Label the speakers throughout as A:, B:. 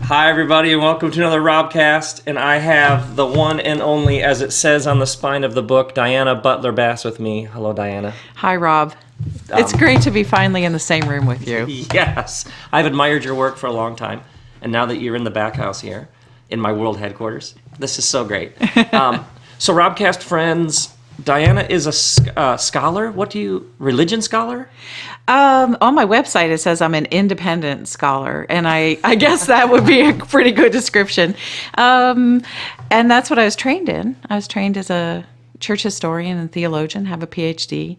A: Hi, everybody, and welcome to another RobCast. And I have the one and only, as it says on the spine of the book, Diana Butler Bass with me. Hello, Diana.
B: Hi, Rob. It's great to be finally in the same room with you.
A: Yes. I've admired your work for a long time. And now that you're in the back house here, in my world headquarters, this is so great. So, RobCast friends, Diana is a scholar. Religion scholar?
B: On my website, it says I'm an independent scholar, and I guess that would be a pretty good description. And that's what I was trained in. I was trained as a church historian and theologian, have a PhD.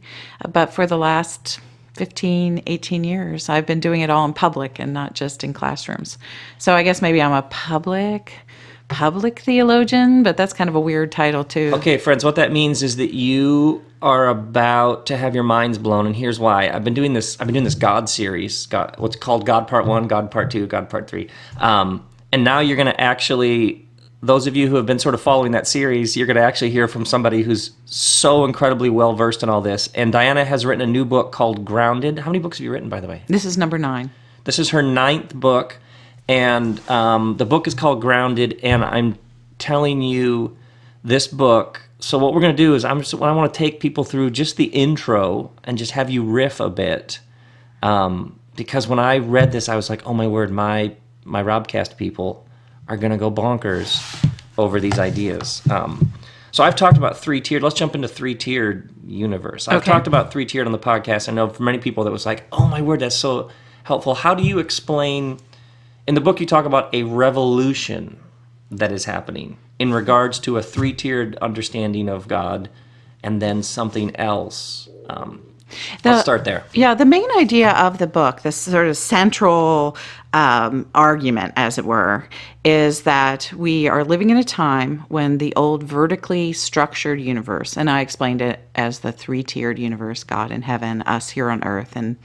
B: But for the last 15, 18 years, I've been doing it all in public and not just in classrooms. So I guess maybe I'm a public theologian, but that's kind of a weird title too.
A: Okay, friends, what that means is that you are about to have your minds blown, and here's why. I've been doing this God series, what's called God Part 1, God Part 2, God Part 3. And now you're going to actually, those of you who have been sort of following that series, you're going to actually hear from somebody who's so incredibly well-versed in all this. And Diana has written a new book called Grounded. How many books have you written, by the way?
B: This is number 9. This
A: is her 9th book. And the book is called Grounded, and I'm telling you this book. So what we're going to do is I want to take people through just the intro and just have you riff a bit. Because when I read this, I was like, oh my word, my RobCast people are going to go bonkers over these ideas. So I've talked about three-tiered. Let's jump into three-tiered universe. I've talked about three-tiered on the podcast. I know for many people that was like, oh my word, that's so helpful. How do you explain... In the book, you talk about a revolution that is happening in regards to a three-tiered understanding of God and then something else. Let's start there.
B: Yeah, the main idea of the book, this sort of central argument, as it were, is that we are living in a time when the old vertically structured universe, and I explained it as the three-tiered universe, God in heaven, us here on earth, and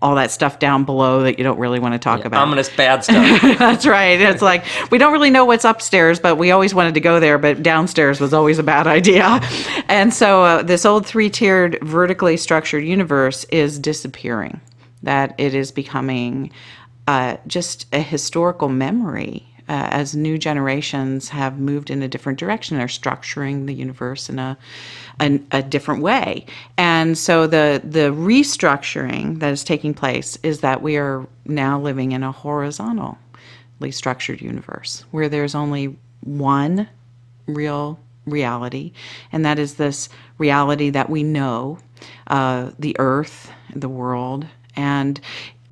B: all that stuff down below that you don't really want to talk about.
A: Ominous bad stuff.
B: That's right. It's like, we don't really know what's upstairs, but we always wanted to go there, but downstairs was always a bad idea. And so this old three-tiered vertically structured universe is disappearing, that it is becoming just a historical memory as new generations have moved in a different direction. They're structuring the universe in a different way. And so the restructuring that is taking place is that we are now living in a horizontally structured universe where there's only one real reality, and that is this reality that we know, the earth, the world. And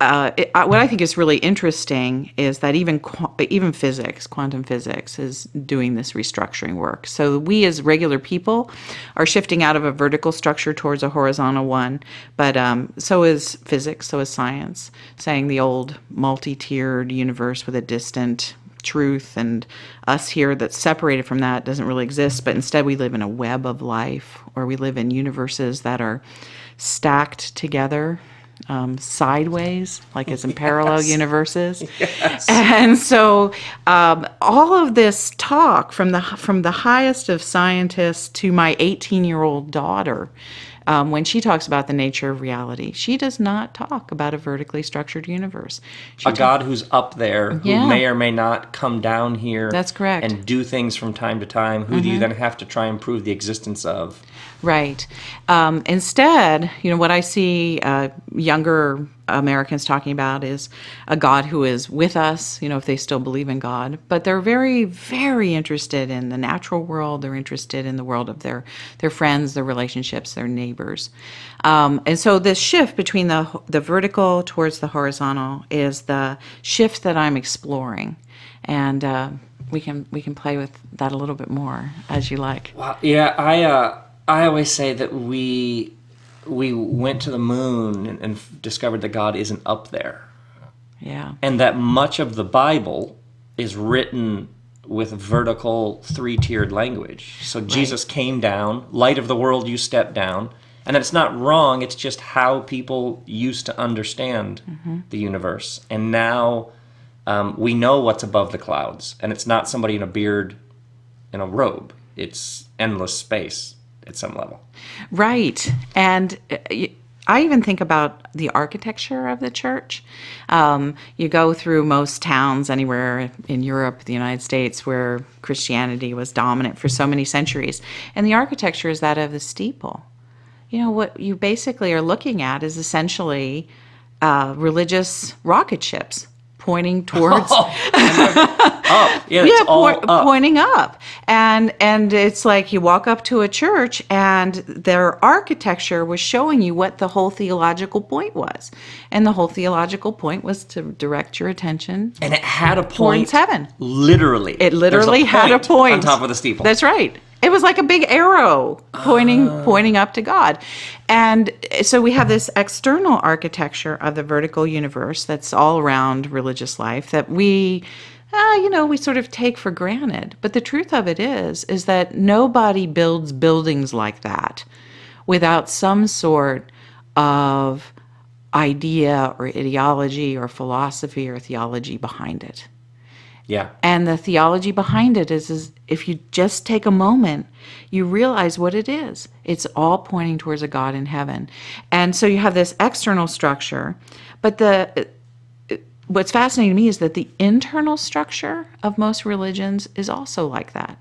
B: what I think is really interesting is that even physics, quantum physics, is doing this restructuring work. So we as regular people are shifting out of a vertical structure towards a horizontal one, but so is physics, so is science, saying the old multi-tiered universe with a distant truth and us here that's separated from that doesn't really exist, but instead we live in a web of life, or we live in universes that are stacked together, sideways, like as in parallel universes.
A: Yes.
B: And so all of this talk from the highest of scientists to my 18-year-old daughter, when she talks about the nature of reality, she does not talk about a vertically structured universe.
A: God who's up there, who may or may not come down here.
B: That's correct.
A: And do things from time to time, who do you then have to try and prove the existence of?
B: Right. Instead, what I see younger Americans talking about is a God who is with us, if they still believe in God. But they're very, very interested in the natural world. They're interested in the world of their friends, their relationships, their neighbors. And so this shift between the vertical towards the horizontal is the shift that I'm exploring. And we can play with that a little bit more as you like.
A: Wow. Yeah, I always say that we went to the moon and discovered that God isn't up there.
B: Yeah.
A: And that much of the Bible is written with vertical three-tiered language. So Jesus came down, light of the world, you stepped down. And it's not wrong, it's just how people used to understand the universe. And now we know what's above the clouds. And it's not somebody in a beard in a robe. It's endless space at some level.
B: Right. And I even think about the architecture of the church. You go through most towns anywhere in Europe, the United States, where Christianity was dominant for so many centuries, and the architecture is that of the steeple. What you basically are looking at is essentially religious rocket ships pointing towards
A: up. Yeah, it's all up.
B: Pointing up. And it's like you walk up to a church and their architecture was showing you what the whole theological point was. And the whole theological point was to direct your attention.
A: And it had a point.
B: Towards heaven.
A: Literally.
B: It literally had a point.
A: On top of the steeple.
B: That's right. It was like a big arrow pointing up to God. And so we have this external architecture of the vertical universe that's all around religious life that we sort of take for granted. But the truth of it is that nobody builds buildings like that without some sort of idea or ideology or philosophy or theology behind it.
A: Yeah.
B: And the theology behind it is if you just take a moment, you realize what it is. It's all pointing towards a God in heaven. And so you have this external structure, but what's fascinating to me is that the internal structure of most religions is also like that.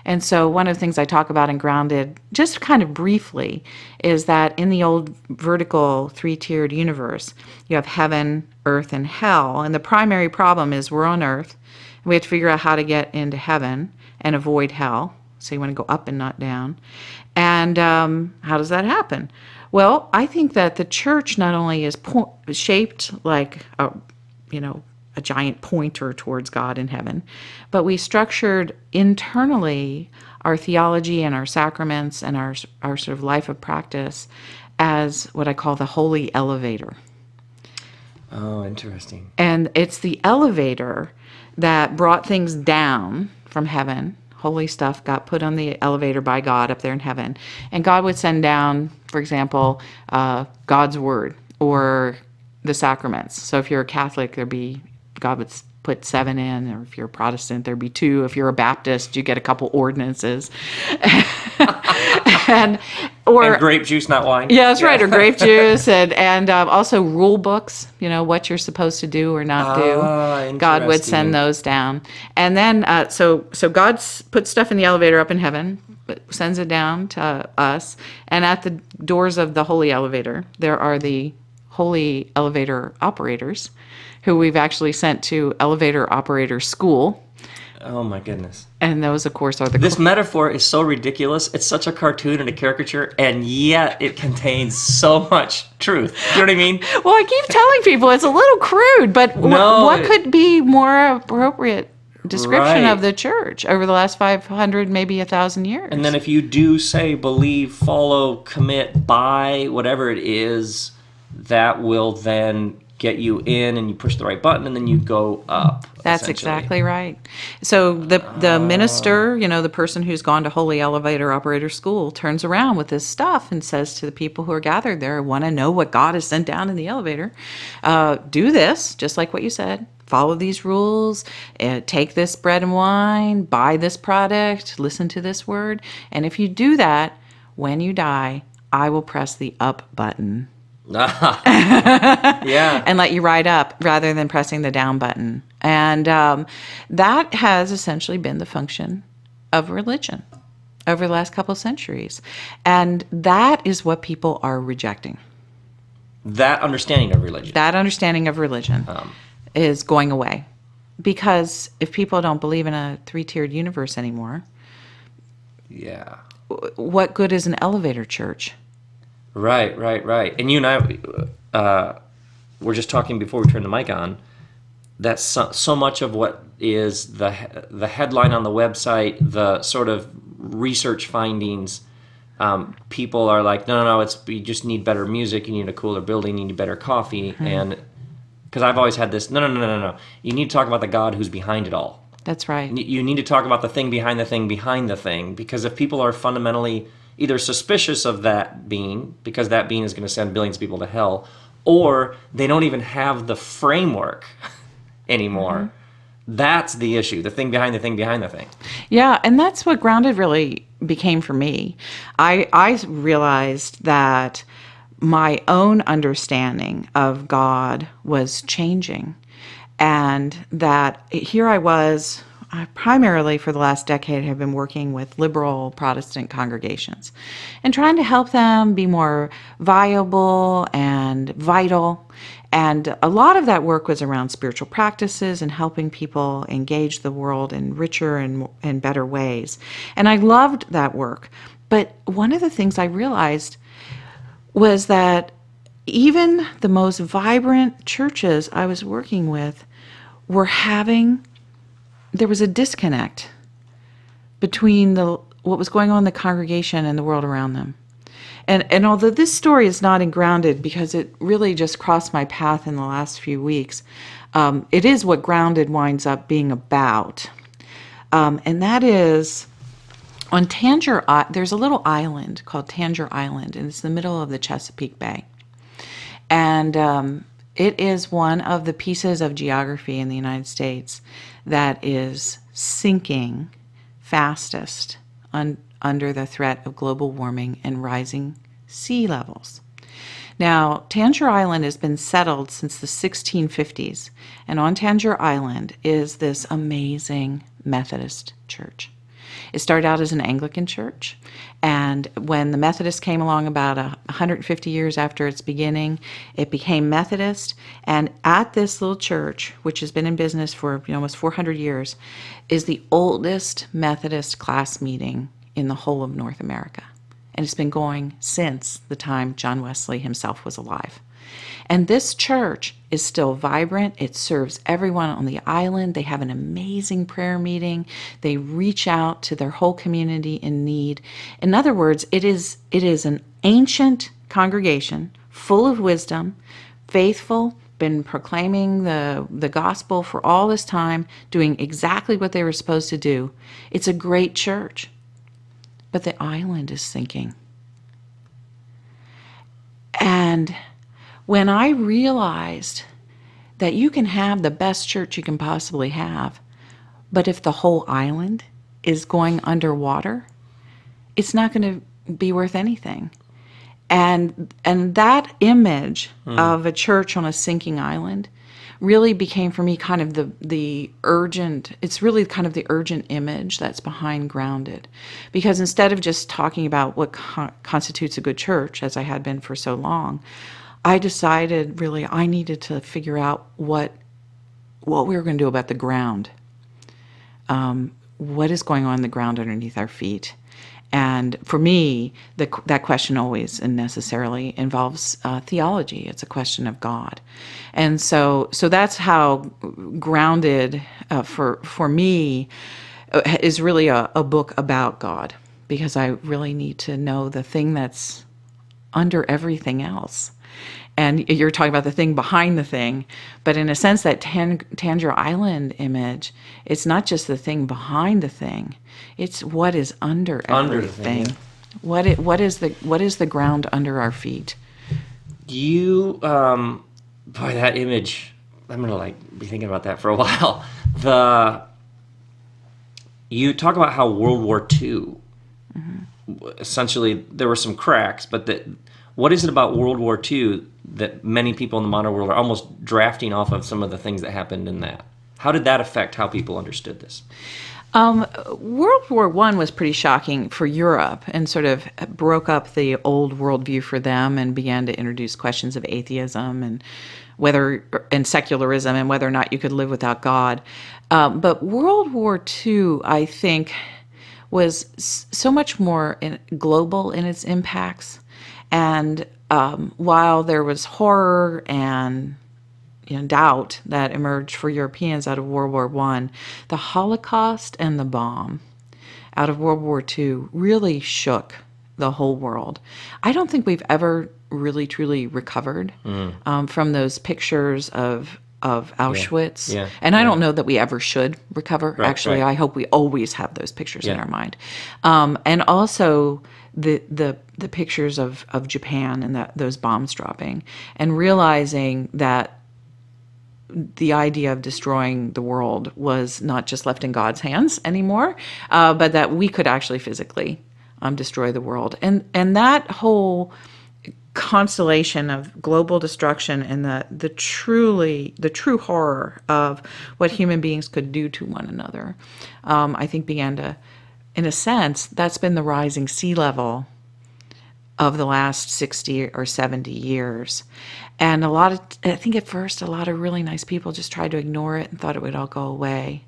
B: And so one of the things I talk about in Grounded, just kind of briefly, is that in the old vertical three-tiered universe, you have heaven, earth, and hell. And the primary problem is we're on earth. We have to figure out how to get into heaven and avoid hell. So you want to go up and not down. And how does that happen? Well, I think that the church not only is shaped like a giant pointer towards God in heaven, but we structured internally our theology and our sacraments and our sort of life of practice as what I call the holy elevator.
A: Oh, interesting.
B: And it's the elevator that brought things down from heaven. Holy stuff got put on the elevator by God up there in heaven. And God would send down, for example, God's word or the sacraments. So if you're a Catholic, God would put 7 in, or if you're a Protestant, there'd be 2. If you're a Baptist, you get a couple ordinances. and
A: grape juice, not wine.
B: Yeah, that's right, or grape juice, and also rule books, what you're supposed to do or not do. God would send those down. And then, so God puts stuff in the elevator up in heaven, sends it down to us, and at the doors of the holy elevator, there are the holy elevator operators, who we've actually sent to elevator operator school.
A: Oh my goodness.
B: And those, of course, are
A: This metaphor is so ridiculous. It's such a cartoon and a caricature, and yet it contains so much truth. You know what I mean?
B: Well, I keep telling people it's a little crude, but what could be more appropriate description of the church over the last 500, maybe 1,000 years?
A: And then if you do say, believe, follow, commit, buy, whatever it is, that will then get you in, and you push the right button, and then you go up.
B: That's exactly right. So the minister, the person who's gone to Holy Elevator Operator School, turns around with this stuff and says to the people who are gathered there, want to know what God has sent down in the elevator, do this, just like what you said. Follow these rules, take this bread and wine, buy this product, listen to this word. And if you do that, when you die, I will press the up button.
A: Yeah.
B: And let you ride up rather than pressing the down button. And that has essentially been the function of religion over the last couple of centuries. And that is what people are rejecting.
A: That understanding of religion.
B: That understanding of religion is going away. Because if people don't believe in a three-tiered universe anymore, what good is an elevator church?
A: Right. And you and I were just talking before we turned the mic on, that so much of what is the headline on the website, the sort of research findings, people are like, no, you just need better music, you need a cooler building, you need better coffee. Mm-hmm. And because I've always had this, no. You need to talk about the God who's behind it all.
B: That's right.
A: You need to talk about the thing behind the thing behind the thing, because if people are fundamentally either suspicious of that being, because that being is going to send billions of people to hell, or they don't even have the framework anymore. Mm-hmm. That's the issue, the thing behind the thing behind the thing.
B: Yeah, and that's what Grounded really became for me. I realized that my own understanding of God was changing. And that here I was, primarily for the last decade, have been working with liberal Protestant congregations and trying to help them be more viable and vital. And a lot of that work was around spiritual practices and helping people engage the world in richer and better ways. And I loved that work. But one of the things I realized was that even the most vibrant churches I was working with there was a disconnect between what was going on in the congregation and the world around them. And although this story is not in Grounded, because it really just crossed my path in the last few weeks, it is what Grounded winds up being about. And that is, on Tangier, there's a little island called Tangier Island, and it's in the middle of the Chesapeake Bay. And it is one of the pieces of geography in the United States that is sinking fastest under the threat of global warming and rising sea levels. Now, Tangier Island has been settled since the 1650s, and on Tangier Island is this amazing Methodist church. It started out as an Anglican church, and when the Methodists came along about 150 years after its beginning, it became Methodist. And at this little church, which has been in business for almost 400 years, is the oldest Methodist class meeting in the whole of North America. And it's been going since the time John Wesley himself was alive. And this church is still vibrant. It serves everyone on the island. They have an amazing prayer meeting. They reach out to their whole community in need. In other words, it is an ancient congregation full of wisdom, faithful, been proclaiming the gospel for all this time, doing exactly what they were supposed to do. It's a great church. But the island is sinking. And when I realized that you can have the best church you can possibly have, but if the whole island is going underwater, it's not going to be worth anything. And that image of a church on a sinking island really became for me kind of the urgent image that's behind Grounded. Because instead of just talking about what constitutes a good church, as I had been for so long, I decided really I needed to figure out what we were going to do about the ground. What is going on in the ground underneath our feet? And for me, that question always and necessarily involves theology. It's a question of God. And so that's how Grounded, for me, is really a book about God, because I really need to know the thing that's under everything else. And you're talking about the thing behind the thing, but in a sense, that Tangier Island image, it's not just the thing behind the thing; it's what is under everything.
A: The thing,
B: yeah. What is the ground under our feet?
A: You, boy, that image. I'm gonna be thinking about that for a while. You talk about how World War II, essentially, there were some cracks, but what is it about World War II that many people in the modern world are almost drafting off of some of the things that happened in that? How did that affect how people understood this?
B: World War I was pretty shocking for Europe and sort of broke up the old worldview for them and began to introduce questions of atheism and secularism and whether or not you could live without God. But World War II, I think, was so much more global in its impacts. And while there was horror and doubt that emerged for Europeans out of World War I, the Holocaust and the bomb out of World War II really shook the whole world. I don't think we've ever really truly recovered from those pictures of Auschwitz.
A: Yeah.
B: And I don't know that we ever should recover.
A: Right,
B: Actually,
A: right.
B: I hope we always have those pictures in our mind. And also the pictures of Japan and those bombs dropping, and realizing that the idea of destroying the world was not just left in God's hands anymore, but that we could actually physically destroy the world. And that whole constellation of global destruction and the true horror of what human beings could do to one another, I think began to, in a sense, that's been the rising sea level of the last 60 or 70 years. And I think at first, a lot of really nice people just tried to ignore it and thought it would all go away.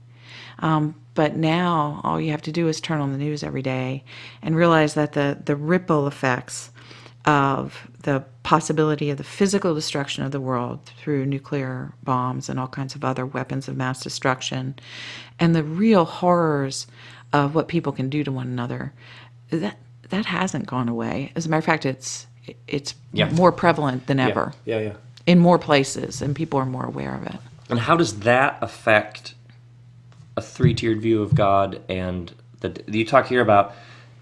B: But now all you have to do is turn on the news every day and realize that the ripple effects of the possibility of the physical destruction of the world through nuclear bombs and all kinds of other weapons of mass destruction, and the real horrors of what people can do to one another, that hasn't gone away. As a matter of fact, it's more prevalent than ever.
A: Yeah.
B: In more places, and people are more aware of it.
A: And how does that affect a three-tiered view of God? And you talk here about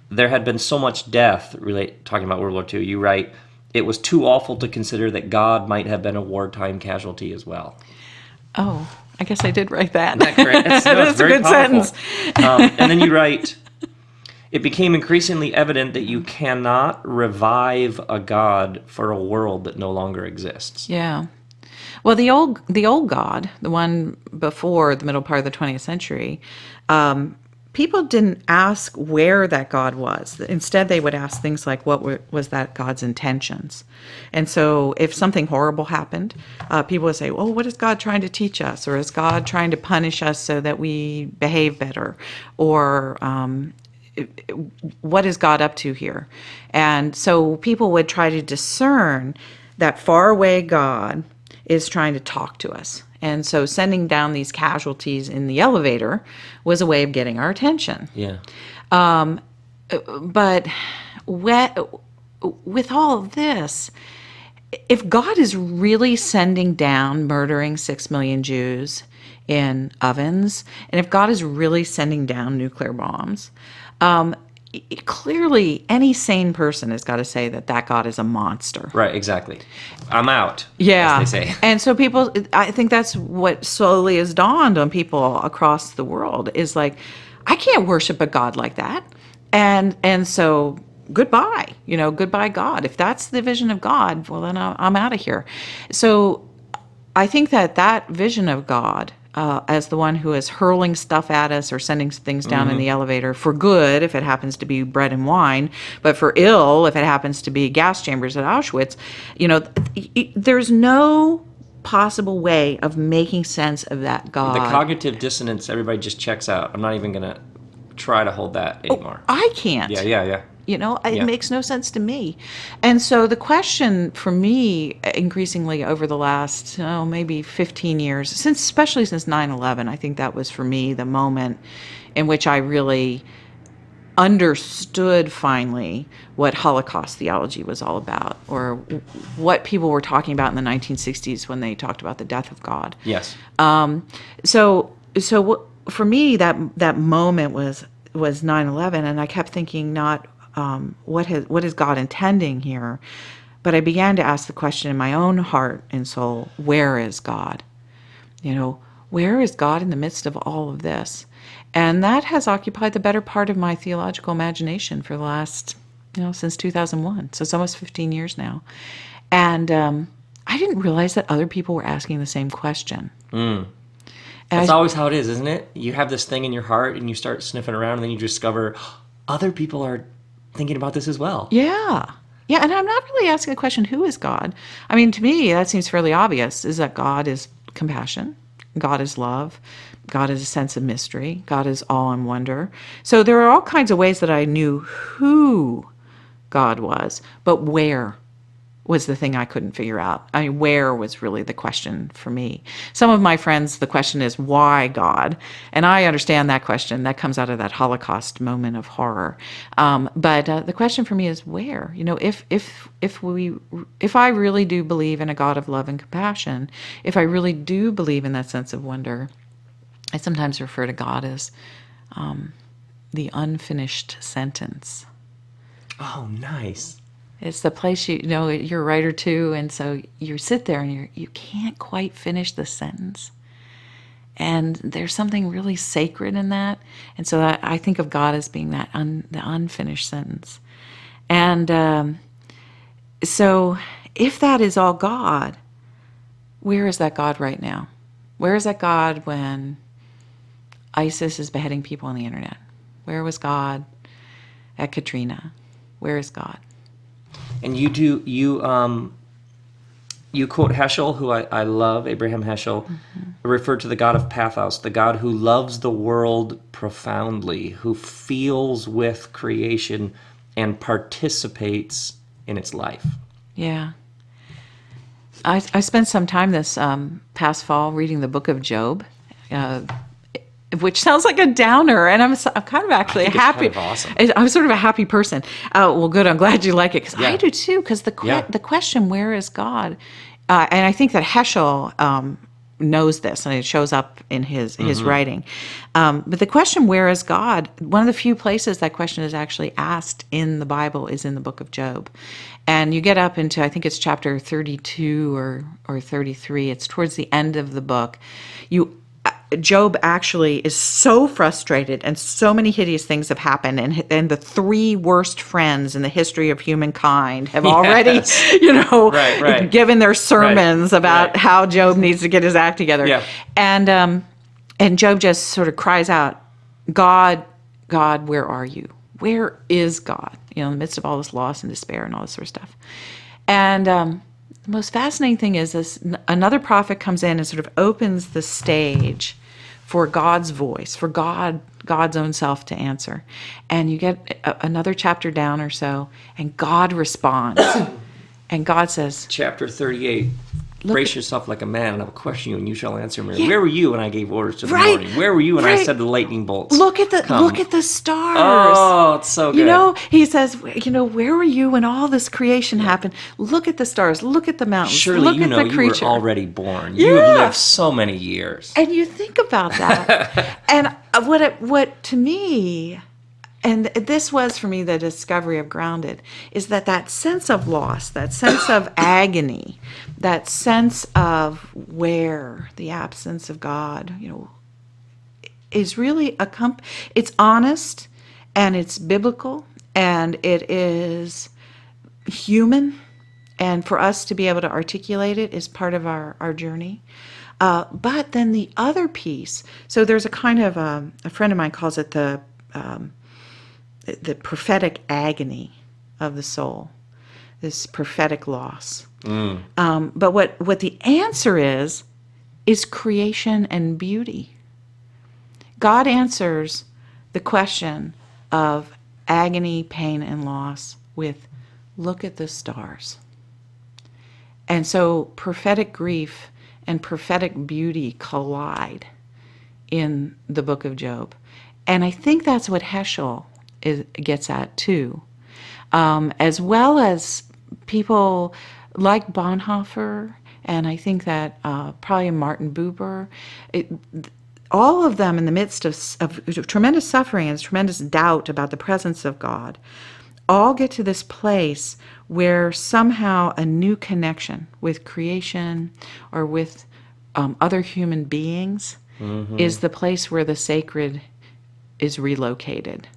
A: there had been so much death, talking about World War II. You write, it was too awful to consider that God might have been a wartime casualty as well.
B: Oh, I guess I did write that.
A: Isn't that great?
B: That's a good
A: powerful
B: sentence.
A: And then you write, it became increasingly evident that you cannot revive a God for a world that no longer exists.
B: Yeah. Well, the old God, the one before the middle part of the 20th century, people didn't ask where that God was. Instead, they would ask things like, what was that God's intentions? And so if something horrible happened, people would say, well, what is God trying to teach us? Or is God trying to punish us so that we behave better? Or what is God up to here? And so people would try to discern that faraway God is trying to talk to us. And so sending down these casualties in the elevator was a way of getting our attention.
A: Yeah.
B: But with all of this, if God is really sending down murdering 6 million Jews in ovens, and if God is really sending down nuclear bombs, clearly any sane person has got to say that God is a monster.
A: Right, exactly. I'm out,
B: yeah.
A: as they say.
B: And so people, I think that's what slowly has dawned on people across the world is like, I can't worship a God like that. And so goodbye, goodbye God. If that's the vision of God, well, then I'm out of here. So I think that vision of God, as the one who is hurling stuff at us or sending things down in the elevator for good, if it happens to be bread and wine, but for ill, if it happens to be gas chambers at Auschwitz, there's no possible way of making sense of that God.
A: The cognitive dissonance, everybody just checks out. I'm not even going to try to hold that anymore.
B: I can't.
A: Yeah.
B: It makes no sense to me. And so the question for me, increasingly over the last, maybe 15 years, especially since 9/11, I think that was for me the moment in which I really understood finally what Holocaust theology was all about, or what people were talking about in the 1960s when they talked about the death of God.
A: Yes.
B: So for me, that moment was 9/11, and I kept thinking not what is God intending here, but I began to ask the question in my own heart and soul: where is God? Where is God in the midst of all of this? And that has occupied the better part of my theological imagination for the last, since 2001. So it's almost 15 years now, and I didn't realize that other people were asking the same question.
A: That's always how it is, isn't it? You have this thing in your heart and you start sniffing around and then you discover other people are thinking about this as well.
B: Yeah, and I'm not really asking the question, who is God? I mean, to me, that seems fairly obvious, is that God is compassion, God is love, God is a sense of mystery, God is awe and wonder. So there are all kinds of ways that I knew who God was, but where was the thing I couldn't figure out. I mean, where was really the question for me. Some of my friends, the question is, why God? And I understand that question. That comes out of that Holocaust moment of horror. But the question for me is, where? If I really do believe in a God of love and compassion, if I really do believe in that sense of wonder, I sometimes refer to God as the unfinished sentence.
A: Oh, nice.
B: It's the place you're a writer too, and so you sit there and you can't quite finish the sentence. And there's something really sacred in that. And so I think of God as being that the unfinished sentence. And So if that is all God, where is that God right now? Where is that God when ISIS is beheading people on the internet? Where was God at Katrina? Where is God?
A: And you quote Heschel, who I love, Abraham Heschel, referred to the God of pathos, the God who loves the world profoundly, who feels with creation and participates in its life.
B: Yeah. I spent some time this past fall reading the book of Job, which sounds like a downer, and I'm kind of actually
A: I think
B: happy.
A: it's kind of awesome.
B: I'm sort of a happy person. Well, good. I'm glad you like it because
A: Yeah.
B: I do too. Because the question, "Where is God?" And I think that Heschel knows this, and it shows up in his writing. But the question, "Where is God?" One of the few places that question is actually asked in the Bible is in the book of Job. And you get up into, I think it's chapter 32 or 33. It's towards the end of the book. Job actually is so frustrated, and so many hideous things have happened, and the three worst friends in the history of humankind have already,
A: Right.
B: given their sermons about how Job needs to get his act together.
A: Yeah.
B: And Job just sort of cries out, God, where are you? Where is God? In the midst of all this loss and despair and all this sort of stuff. And the most fascinating thing is this: another prophet comes in and sort of opens the stage for God's voice, for God's own self to answer. And you get another chapter down or so, and God responds. And God says,
A: Chapter 38. Brace yourself like a man, and I will question you, and you shall answer me. Where were you when I gave orders to the morning? Where were you when I said the lightning bolts?
B: Look at the stars.
A: Oh, it's so good.
B: He says, where were you when all this creation happened? Look at the stars. Look at the mountains.
A: Surely
B: look
A: you
B: at
A: know
B: the creature.
A: You were already born. You have lived so many years.
B: And you think about that. And what to me, and this was for me the discovery of Grounded, is that sense of loss, that sense of agony, that sense of where the absence of God, is really it's honest, and it's biblical, and it is human, and for us to be able to articulate it is part of our journey. But then the other piece, so there's a kind of a friend of mine calls it the prophetic agony of the soul, this prophetic loss. But what the answer is creation and beauty. God answers the question of agony, pain, and loss with, look at the stars. And so prophetic grief and prophetic beauty collide in the book of Job. And I think that's what Heschel gets at too, as well as people like Bonhoeffer, and I think that probably Martin Buber, all of them in the midst of tremendous suffering and tremendous doubt about the presence of God, all get to this place where somehow a new connection with creation or with other human beings is the place where the sacred is relocated.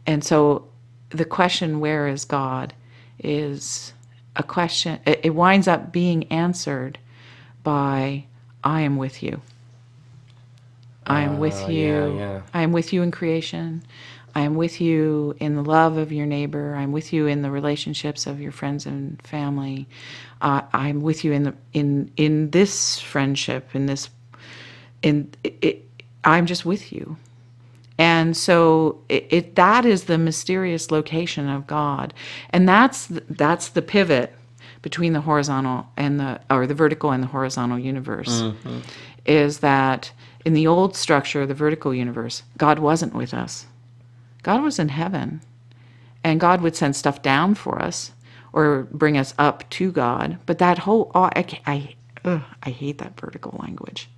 B: And so the question, where is God, is a question, it winds up being answered by, I am with you. I am with you.
A: Yeah.
B: I am with you in creation. I am with you in the love of your neighbor. I'm with you in the relationships of your friends and family. I'm with you in this friendship, I'm just with you. And so that is the mysterious location of God, and that's the pivot between the horizontal and the vertical and the horizontal universe. Is that in the old structure of the vertical universe, God wasn't with us. God was in heaven, and God would send stuff down for us or bring us up to God. But that whole I hate that vertical language.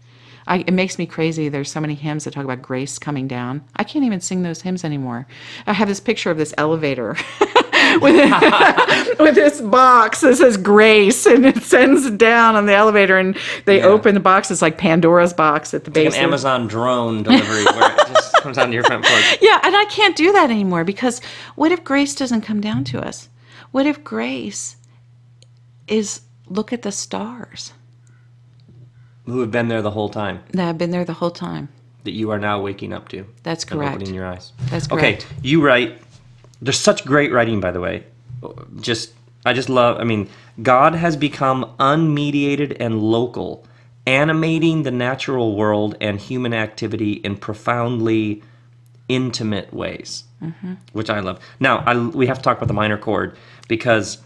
B: It makes me crazy. There's so many hymns that talk about grace coming down. I can't even sing those hymns anymore. I have this picture of this elevator with this box that says grace, and it sends down on the elevator, and they open the box. It's like Pandora's box at the base.
A: Like an Amazon drone delivery where it just comes onto your front porch.
B: Yeah, and I can't do that anymore, because what if grace doesn't come down to us? What if grace is look at the stars
A: Who have been there the whole time
B: that have been there the whole time.
A: that you are now waking up to.
B: That's
A: And
B: correct.
A: opening your eyes.
B: That's correct.
A: Okay, you write. There's such great writing, by the way. I just love. I mean, God has become unmediated and local, animating the natural world and human activity in profoundly intimate ways, which I love. Now, we have to talk about the minor chord, because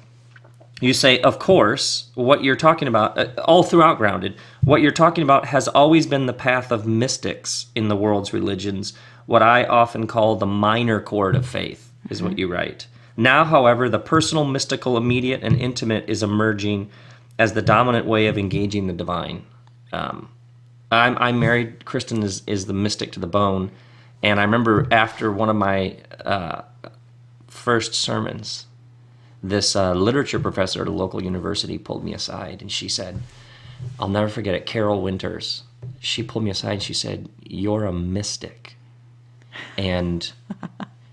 A: you say, of course, what you're talking about, all throughout Grounded, what you're talking about has always been the path of mystics in the world's religions, what I often call the minor chord of faith, is what you write. Now, however, the personal, mystical, immediate, and intimate is emerging as the dominant way of engaging the divine. I'm married. Kristen is the mystic to the bone. And I remember after one of my first sermons, this literature professor at a local university pulled me aside, and she said, I'll never forget it, Carol Winters. She pulled me aside and she said, "You're a mystic." And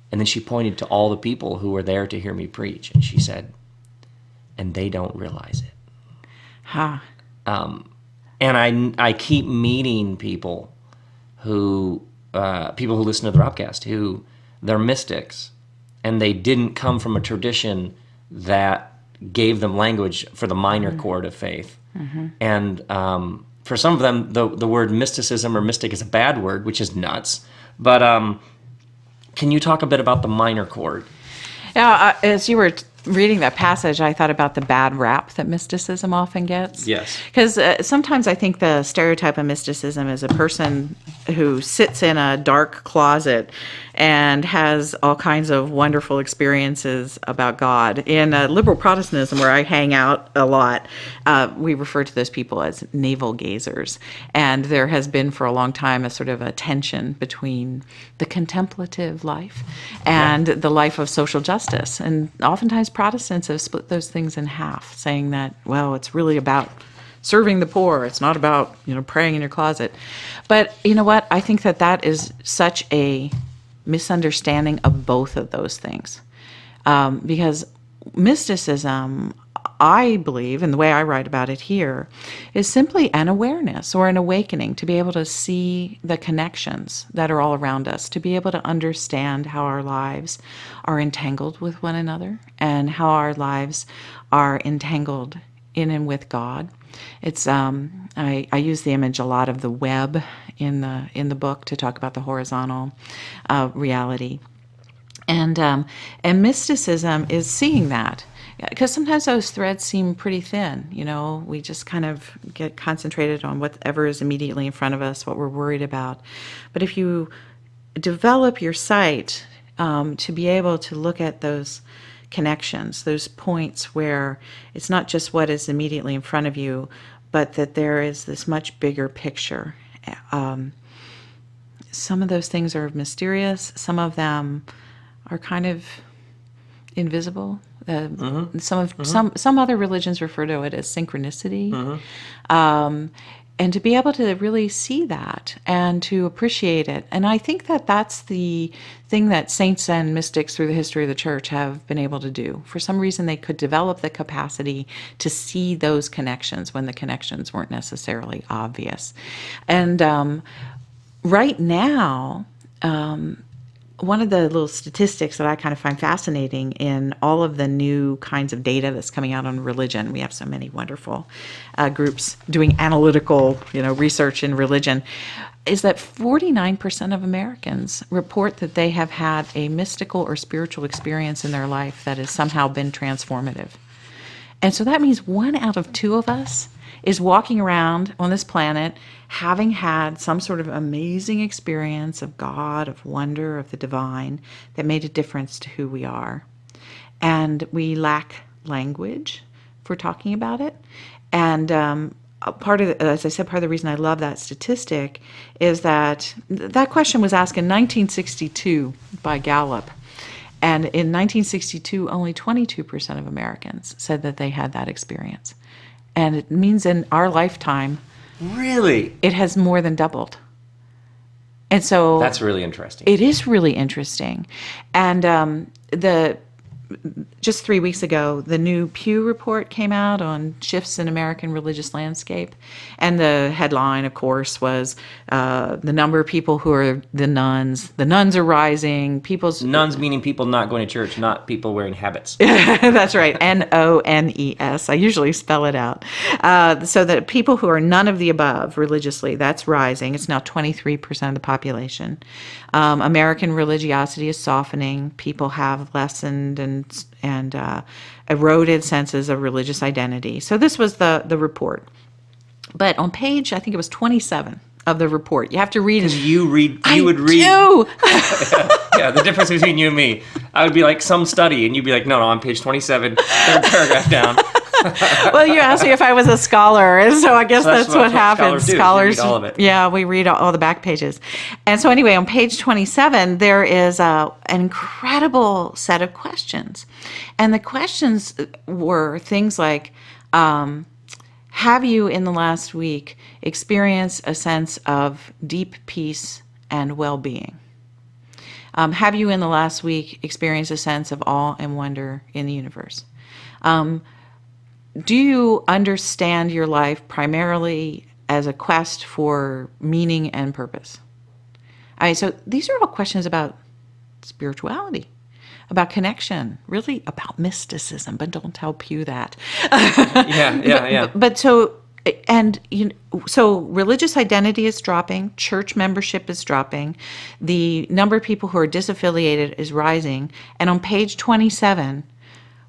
A: then she pointed to all the people who were there to hear me preach, and she said, "And they don't realize it."
B: Huh.
A: And I keep meeting people who listen to the RobCast, who they're mystics, and they didn't come from a tradition that gave them language for the minor chord of faith. And for some of them, the word mysticism or mystic is a bad word, which is nuts. But can you talk a bit about the minor chord?
B: Yeah, as you were reading that passage, I thought about the bad rap that mysticism often gets.
A: Yes.
B: Because sometimes I think the stereotype of mysticism is a person who sits in a dark closet and has all kinds of wonderful experiences about God. In liberal Protestantism, where I hang out a lot, we refer to those people as navel gazers. And there has been for a long time a sort of a tension between the contemplative life and the life of social justice. And oftentimes Protestants have split those things in half, saying that, well, it's really about serving the poor. It's not about, praying in your closet. But you know what? I think that is such a misunderstanding of both of those things. Because mysticism, I believe, and the way I write about it here, is simply an awareness or an awakening to be able to see the connections that are all around us, to be able to understand how our lives are entangled with one another and how our lives are entangled in and with God. It's I use the image a lot of the web in the book to talk about the horizontal reality, and mysticism is seeing that, because sometimes those threads seem pretty thin. We just kind of get concentrated on whatever is immediately in front of us, what we're worried about. But if you develop your sight to be able to look at those connections, those points where it's not just what is immediately in front of you, but that there is this much bigger picture. Some of those things are mysterious. Some of them are kind of invisible. Some other religions refer to it as synchronicity. And to be able to really see that and to appreciate it. And I think that that's the thing that saints and mystics through the history of the church have been able to do. For some reason, they could develop the capacity to see those connections when the connections weren't necessarily obvious. And right now, one of the little statistics that I kind of find fascinating in all of the new kinds of data that's coming out on religion — we have so many wonderful groups doing analytical, research in religion — is that 49% of Americans report that they have had a mystical or spiritual experience in their life that has somehow been transformative. And so that means 1 out of 2 of us is walking around on this planet having had some sort of amazing experience of God, of wonder, of the divine that made a difference to who we are. And we lack language for talking about it. And as I said, part of the reason I love that statistic is that question was asked in 1962 by Gallup. And in 1962, only 22% of Americans said that they had that experience. And it means in our lifetime,
A: really,
B: it has more than doubled. And so
A: that's really interesting.
B: It is really interesting. And the just 3 weeks ago, the new Pew report came out on shifts in American religious landscape. And the headline, of course, was the number of people who are the nuns. The nuns are rising.
A: Nuns meaning people not going to church, not people wearing habits.
B: That's right. Nones. I usually spell it out. So that people who are none of the above religiously, that's rising. It's now 23% of the population. American religiosity is softening. People have lessened and eroded senses of religious identity. So this was the report. But on page, I think it was 27 of the report, you have to read it.
A: Because you would read.
B: Do.
A: Yeah, the difference between you and me. I would be like, some study, and you'd be like, no, on page 27, third paragraph down.
B: Well, you asked me if I was a scholar, and so I guess that's what happens.
A: Scholars read all of it.
B: Yeah, we read all the back pages. And so anyway, on page 27, there is an incredible set of questions. And the questions were things like, have you in the last week experienced a sense of deep peace and well-being? Have you in the last week experienced a sense of awe and wonder in the universe? Do you understand your life primarily as a quest for meaning and purpose? So these are all questions about spirituality, about connection, really about mysticism, but don't tell Pew that.
A: Yeah.
B: But so religious identity is dropping, church membership is dropping, the number of people who are disaffiliated is rising, and on page 27,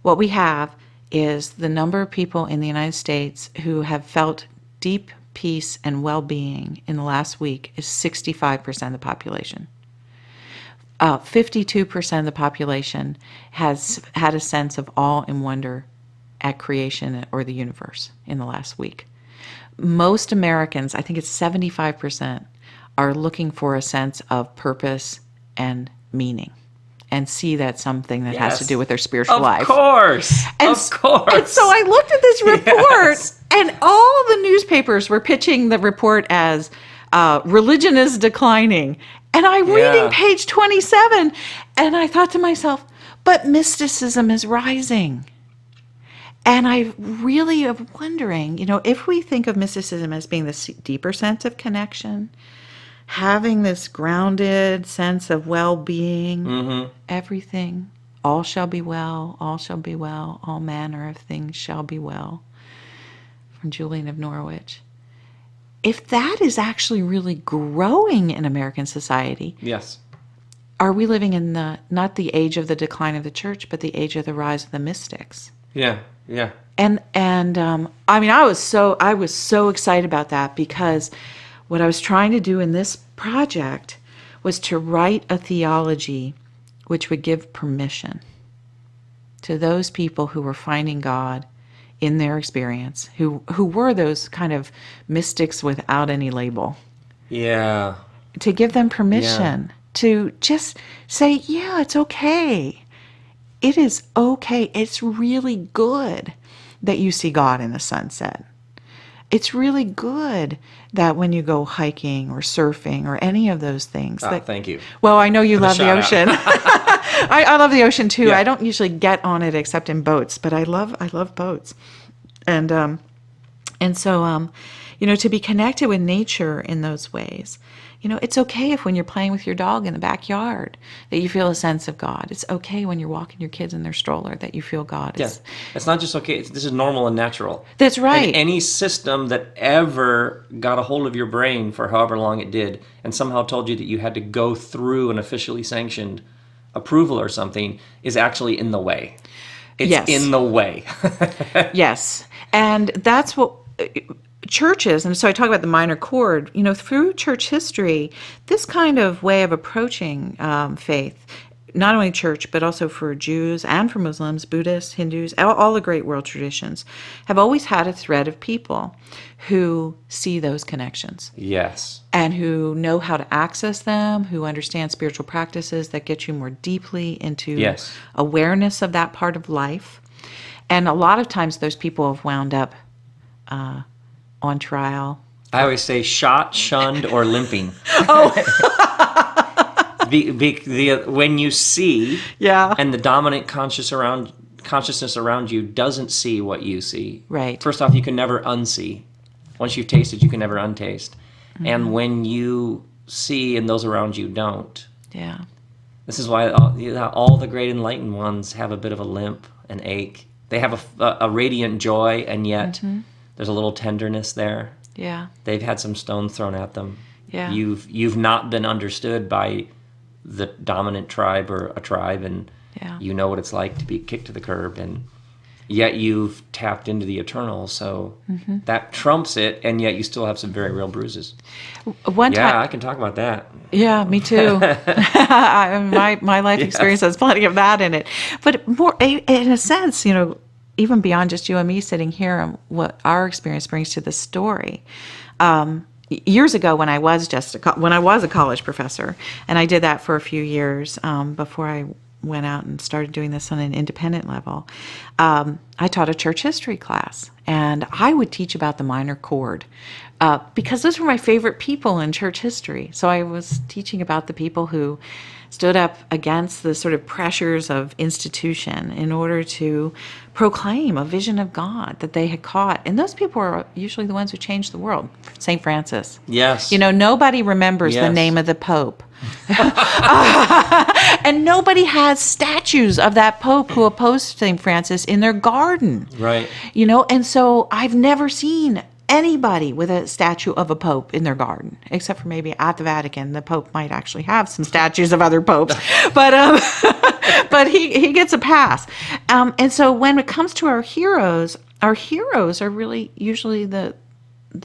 B: what we have is the number of people in the United States who have felt deep peace and well-being in the last week is 65% of the population. 52% of the population has had a sense of awe and wonder at creation or the universe in the last week. Most Americans, I think it's 75%, are looking for a sense of purpose and meaning and see that something that has to do with their spiritual life.
A: Of course.
B: And so I looked at this report, and all the newspapers were pitching the report as religion is declining. And I'm reading page 27, and I thought to myself, but mysticism is rising. And I really am wondering, if we think of mysticism as being this deeper sense of connection, having this grounded sense of well-being, everything, all shall be well, all manner of things shall be well, from Julian of Norwich. If that is actually really growing in American society,
A: yes,
B: are we living in not the age of the decline of the church, but the age of the rise of the mystics?
A: Yeah.
B: And I mean, I was so excited about that, because what I was trying to do in this project was to write a theology which would give permission to those people who were finding God in their experience, who were those kind of mystics without any label.
A: Yeah.
B: To give them permission to just say, yeah, it's okay. It is okay. It's really good that you see God in the sunset. It's really good that when you go hiking or surfing or any of those things.
A: Thank you.
B: Well, I know you love the ocean. I love the ocean too.
A: Yeah.
B: I don't usually get on it except in boats, but I love boats. And so to be connected with nature in those ways. It's okay if when you're playing with your dog in the backyard that you feel a sense of God. It's okay when you're walking your kids in their stroller that you feel God.
A: Yes, it's not just okay. This is normal and natural.
B: That's right.
A: And any system that ever got a hold of your brain for however long it did and somehow told you that you had to go through an officially sanctioned approval or something is actually in the way. It's in the way.
B: Yes. And that's what churches, and so I talk about the minor chord, through church history, this kind of way of approaching faith, not only church, but also for Jews and for Muslims, Buddhists, Hindus, all the great world traditions, have always had a thread of people who see those connections.
A: Yes.
B: And who know how to access them, who understand spiritual practices that get you more deeply into awareness of that part of life. And a lot of times those people have wound up on trial.
A: I always say shot, shunned, or limping. when you see,
B: Yeah.
A: and the dominant consciousness around you doesn't see what you see.
B: Right.
A: First off, you can never unsee. Once you've tasted, you can never untaste. And when you see and those around you don't,
B: Yeah.
A: this is why all the great enlightened ones have a bit of a limp, an ache. They have a radiant joy, and yet there's a little tenderness there.
B: Yeah.
A: They've had some stones thrown at them.
B: Yeah.
A: You've not been understood by the dominant tribe or a tribe, and you know what it's like to be kicked to the curb, and yet you've tapped into the eternal, so that trumps it, and yet you still have some very real bruises.
B: One time,
A: I can talk about that.
B: Yeah, me too. My life experience has plenty of that in it. But more, in a sense, even beyond just you and me sitting here and what our experience brings to the story. Years ago, when I was a college professor, and I did that for a few years before I went out and started doing this on an independent level, I taught a church history class, and I would teach about the minor chord because those were my favorite people in church history. So I was teaching about the people who stood up against the sort of pressures of institution in order to proclaim a vision of God that they had caught. And those people are usually the ones who changed the world. St. Francis.
A: Yes.
B: Nobody remembers the name of the Pope. And nobody has statues of that Pope who opposed St. Francis in their garden.
A: Right.
B: And so I've never seen anybody with a statue of a pope in their garden, except for maybe at the Vatican. The Pope might actually have some statues of other popes, but he gets a pass. And so when it comes to our heroes are really usually the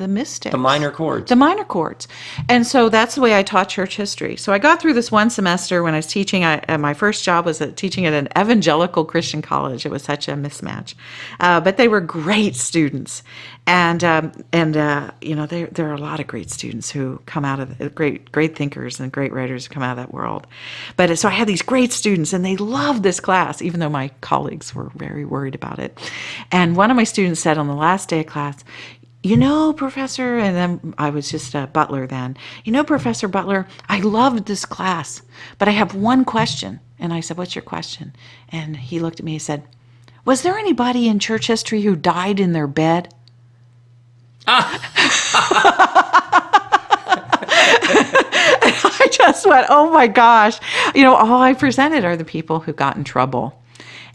B: mystics.
A: The minor chords.
B: The minor chords. And so that's the way I taught church history. So I got through this one semester when I was teaching. My first job was teaching at an evangelical Christian college. It was such a mismatch. But they were great students. And there are a lot of great students who come out of great thinkers and great writers who come out of that world. But so I had these great students, and they loved this class, even though my colleagues were very worried about it. And one of my students said on the last day of class, Professor, and then I was just a Butler then, Professor Butler, I loved this class, but I have one question. And I said, what's your question? And he looked at me and said, was there anybody in church history who died in their bed? I just went, oh my gosh. All I presented are the people who got in trouble.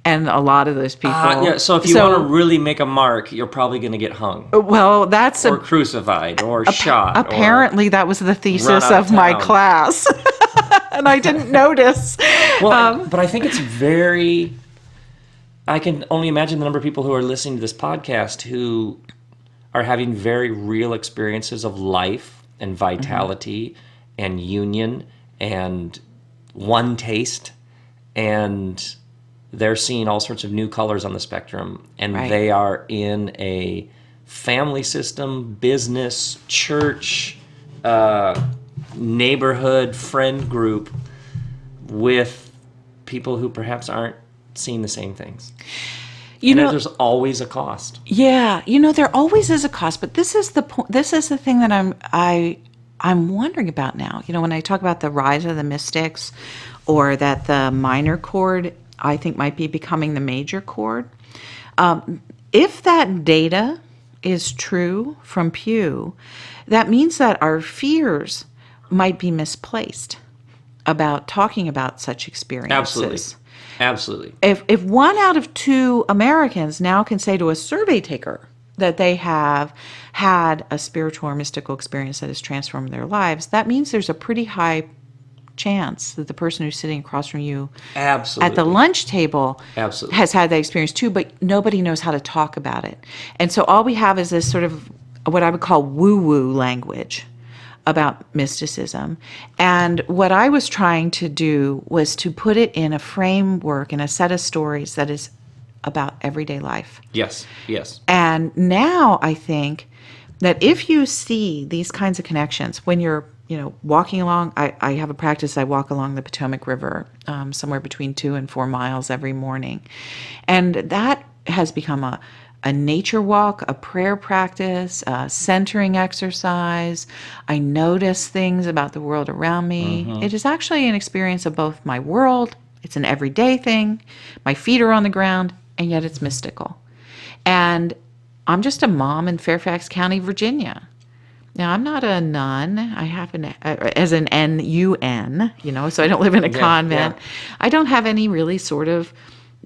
B: And a lot of those people.
A: So if you want to really make a mark, you're probably going to get hung.
B: Well, that's
A: or crucified or shot.
B: Apparently, that was the thesis of my class, and I didn't notice.
A: Well, but I think it's very. I can only imagine the number of people who are listening to this podcast who are having very real experiences of life and vitality and union and one taste and. They're seeing all sorts of new colors on the spectrum, and they are in a family system, business, church, neighborhood, friend group with people who perhaps aren't seeing the same things. There's always a cost.
B: Yeah, there always is a cost, but this is the thing that I'm wondering about now. When I talk about the rise of the mystics, or that the minor chord I think might be becoming the major chord. If that data is true from Pew, that means that our fears might be misplaced about talking about such experiences.
A: Absolutely.
B: If 1 out of 2 Americans now can say to a survey taker that they have had a spiritual or mystical experience that has transformed their lives, that means there's a pretty high chance that the person who's sitting across from you at the lunch table has had that experience too, but nobody knows how to talk about it. And so all we have is this sort of what I would call woo-woo language about mysticism. And what I was trying to do was to put it in a framework, in a set of stories that is about everyday life.
A: Yes.
B: And now I think that if you see these kinds of connections, when you're walking along, I have a practice. I walk along the Potomac River, somewhere between 2 and 4 miles every morning, and that has become a nature walk, a prayer practice, a centering exercise. I notice things about the world around me. It is actually an experience of both my world, it's an everyday thing, my feet are on the ground, and yet it's mystical. And I'm just a mom in Fairfax County, Virginia. Now, I'm not a nun. I happen to, as an N-U-N, so I don't live in a convent.
A: Yeah.
B: I don't have any really sort of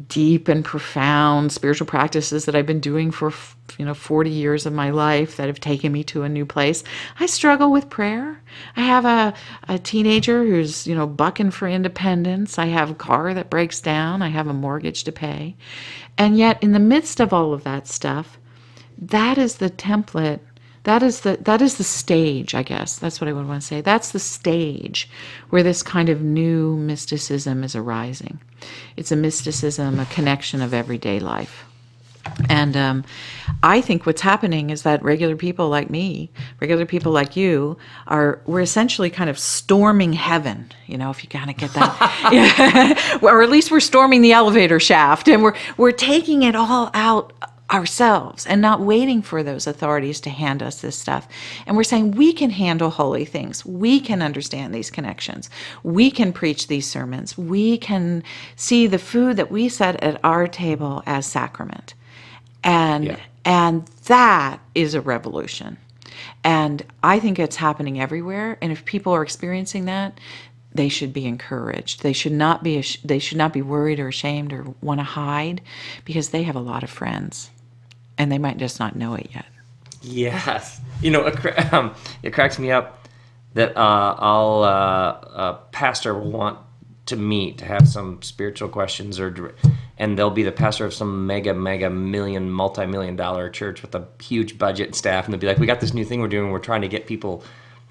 B: deep and profound spiritual practices that I've been doing for 40 years of my life that have taken me to a new place. I struggle with prayer. I have a teenager who's bucking for independence. I have a car that breaks down. I have a mortgage to pay. And yet in the midst of all of that stuff, that is the template. That is the stage, I guess. That's what I would want to say. That's the stage where this kind of new mysticism is arising. It's a mysticism, a connection of everyday life. And I think what's happening is that regular people like me, regular people like you, we're essentially kind of storming heaven, if you kind of get that. Or at least we're storming the elevator shaft, and we're taking it all out ourselves and not waiting for those authorities to hand us this stuff. And we're saying we can handle holy things. We can understand these connections. We can preach these sermons. We can see the food that we set at our table as sacrament. And that is a revolution. And I think it's happening everywhere. And if people are experiencing that, they should be encouraged. They should not be worried or ashamed or want to hide, because they have a lot of friends. And they might just not know it yet.
A: Yes. It cracks me up that a pastor will want to meet to have some spiritual questions, and they'll be the pastor of some mega multi-million-dollar church with a huge budget and staff, and they'll be like, we got this new thing we're doing. We're trying to get people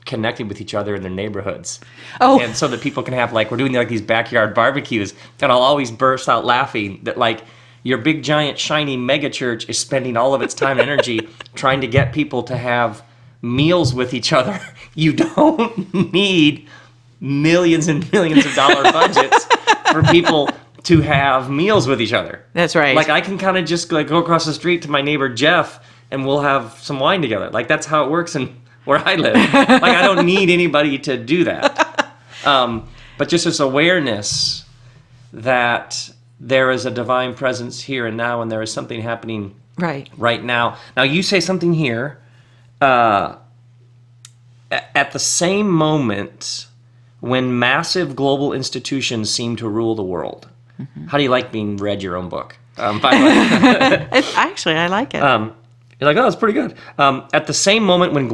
A: connected with each other in their neighborhoods. Oh. And so that people can have, we're doing these backyard barbecues, and I'll always burst out laughing that your big, giant, shiny mega church is spending all of its time and energy trying to get people to have meals with each other. You don't need millions and millions of dollar budgets for people to have meals with each other.
B: That's right.
A: I can kind of just go across the street to my neighbor Jeff, and we'll have some wine together. That's how it works in where I live. I don't need anybody to do that. But just this awareness that there is a divine presence here and now, and there is something happening right now. Now, you say something here. At the same moment when massive global institutions seem to rule the world. Mm-hmm. How do you like being read your own book? By the way.
B: Actually, I like it.
A: You're like, oh, it's pretty good. At the same moment when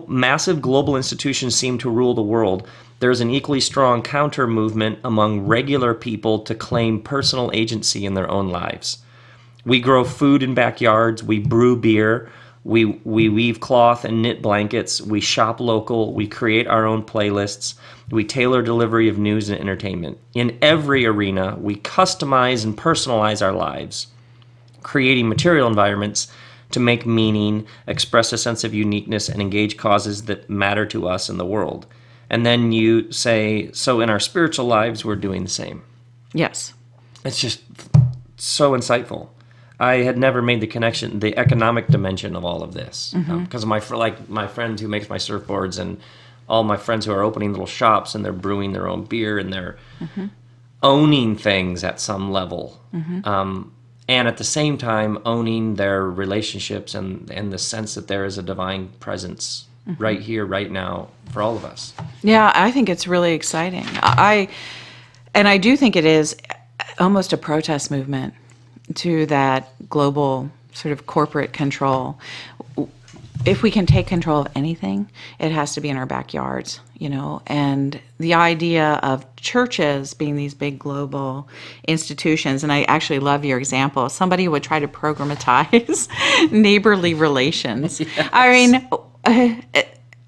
A: massive global institutions seem to rule the world, there's an equally strong counter movement among regular people to claim personal agency in their own lives. We grow food in backyards. We brew beer. We weave cloth and knit blankets. We shop local. We create our own playlists. We tailor delivery of news and entertainment. In every arena, we customize and personalize our lives, creating material environments to make meaning, express a sense of uniqueness, and engage causes that matter to us in the world. And then you say, so in our spiritual lives, we're doing the same.
B: Yes.
A: It's just so insightful. I had never made the connection, the economic dimension of all of this. Because of my friend who makes my surfboards, and all my friends who are opening little shops, and they're brewing their own beer, and they're owning things at some level. And at the same time, owning their relationships and the sense that there is a divine presence right here, right now, for all of us.
B: Yeah, I think it's really exciting. I do think it is almost a protest movement to that global sort of corporate control. If we can take control of anything, it has to be in our backyards, and the idea of churches being these big global institutions, and I actually love your example. Somebody would try to programatize neighborly relations. Yes. I mean,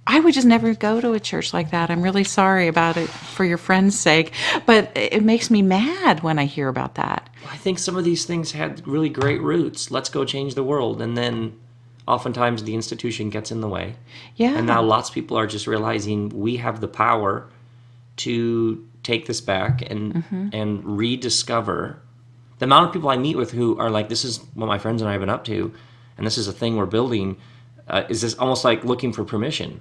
B: I would just never go to a church like that. I'm really sorry about it for your friend's sake, but it makes me mad when I hear about that.
A: I think some of these things had really great roots. Let's go change the world, and then oftentimes the institution gets in the way. Yeah. And now lots of people are just realizing we have the power to take this back and rediscover. The amount of people I meet with who are like, this is what my friends and I have been up to. and this is a thing we're building, is this almost like looking for permission,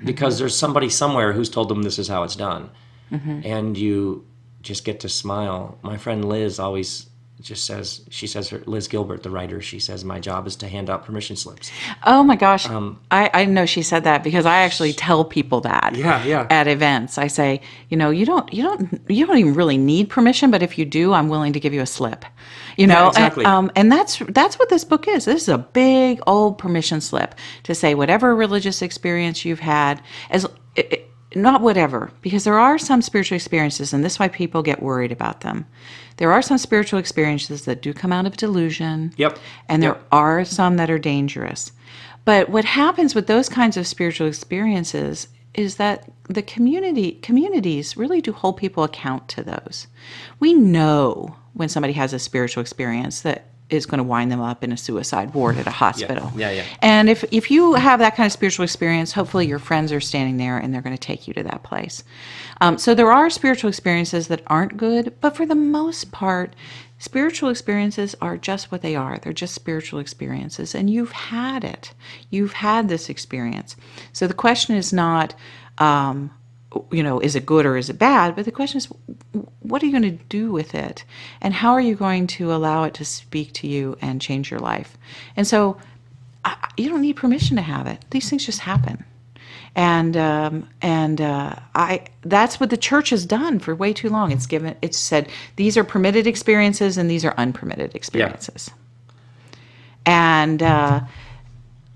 A: because there's somebody somewhere who's told them this is how it's done, and you just get to smile. My friend Liz always just says, Liz Gilbert, the writer, she says, my job is to hand out permission slips.
B: Oh my gosh. I know she said that because I actually tell people that at events. I say, you don't even really need permission, but if you do, I'm willing to give you a slip.
A: Exactly.
B: And that's what this book is. This is a big old permission slip to say whatever religious experience you've had, not whatever, because there are some spiritual experiences, and this is why people get worried about them. There are some spiritual experiences that do come out of delusion.
A: Yep.
B: And there are some that are dangerous. But what happens with those kinds of spiritual experiences is that the communities really do hold people account to those. We know when somebody has a spiritual experience that is going to wind them up in a suicide ward at a hospital.
A: Yeah.
B: And if you have that kind of spiritual experience, hopefully your friends are standing there and they're going to take you to that place. So there are spiritual experiences that aren't good, but for the most part, spiritual experiences are just what they are. They're just spiritual experiences, and you've had it. You've had this experience. So the question is not, is it good or is it bad? But the question is, what are you going to do with it? And how are you going to allow it to speak to you and change your life? And so you don't need permission to have it. These things just happen. And that's what the church has done for way too long. It's said these are permitted experiences and these are unpermitted experiences. Yeah. And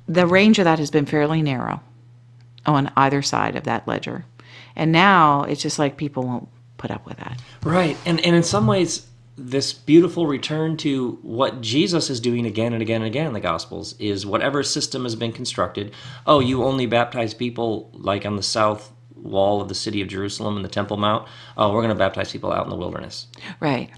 B: the range of that has been fairly narrow on either side of that ledger. And now it's just like people won't put up with that.
A: Right. And in some ways, this beautiful return to what Jesus is doing again and again and again in the Gospels is whatever system has been constructed. Oh, you only baptize people like on the south wall of the city of Jerusalem and the Temple Mount. Oh, we're going to baptize people out in the wilderness.
B: Right.